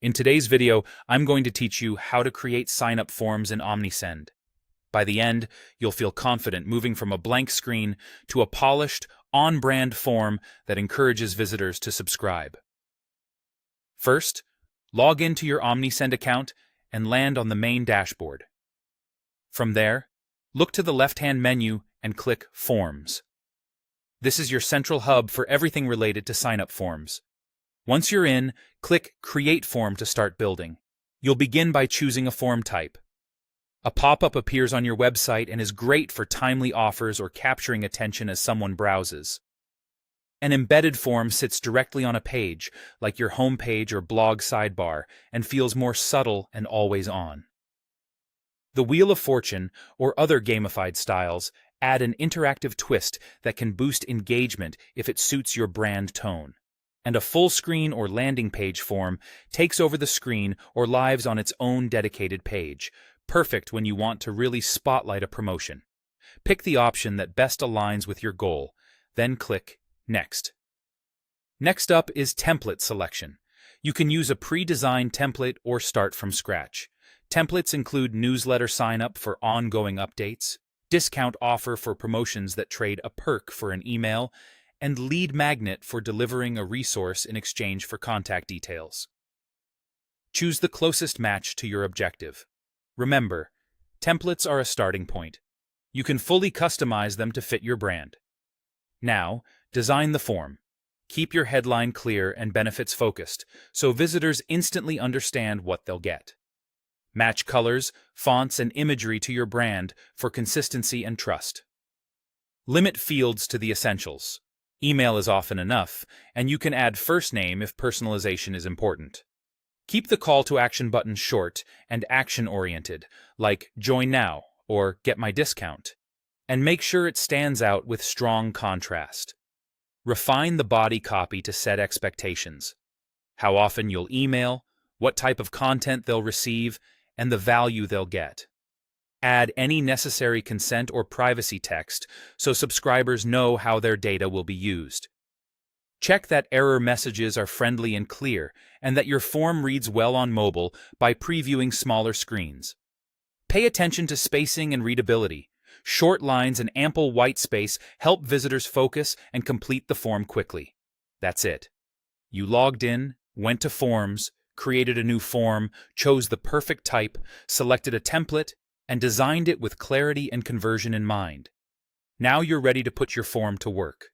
In today's video, I'm going to teach you how to create sign-up forms in Omnisend. By the end, you'll feel confident moving from a blank screen to a polished, on-brand form that encourages visitors to subscribe. First, log into your Omnisend account and land on the main dashboard. From there, look to the left-hand menu and click Forms. This is your central hub for everything related to sign-up forms. Once you're in, click Create Form to start building. You'll begin by choosing a form type. A pop-up appears on your website and is great for timely offers or capturing attention as someone browses. An embedded form sits directly on a page, like your home page or blog sidebar, and feels more subtle and always on. The Wheel of Fortune, or other gamified styles, add an interactive twist that can boost engagement if it suits your brand tone. And a full screen or landing page form takes over the screen or lives on its own dedicated page, perfect when you want to really spotlight a promotion. Pick the option that best aligns with your goal, then click Next. Next up is template selection. You can use a pre-designed template or start from scratch. Templates include newsletter sign-up for ongoing updates, discount offer for promotions that trade a perk for an email, and lead magnet for delivering a resource in exchange for contact details. Choose the closest match to your objective. Remember, templates are a starting point. You can fully customize them to fit your brand. Now, design the form. Keep your headline clear and benefits focused, so visitors instantly understand what they'll get. Match colors, fonts, and imagery to your brand for consistency and trust. Limit fields to the essentials. Email is often enough, and you can add first name if personalization is important. Keep the call to action button short and action-oriented, like Join Now or Get My Discount, and make sure it stands out with strong contrast. Refine the body copy to set expectations. How often you'll email, what type of content they'll receive, and the value they'll get. Add any necessary consent or privacy text so subscribers know how their data will be used. Check that error messages are friendly and clear, and that your form reads well on mobile by previewing smaller screens. Pay attention to spacing and readability. Short lines and ample white space help visitors focus and complete the form quickly. That's it. You logged in, went to Forms, created a new form, chose the perfect type, selected a template, and designed it with clarity and conversion in mind. Now you're ready to put your form to work.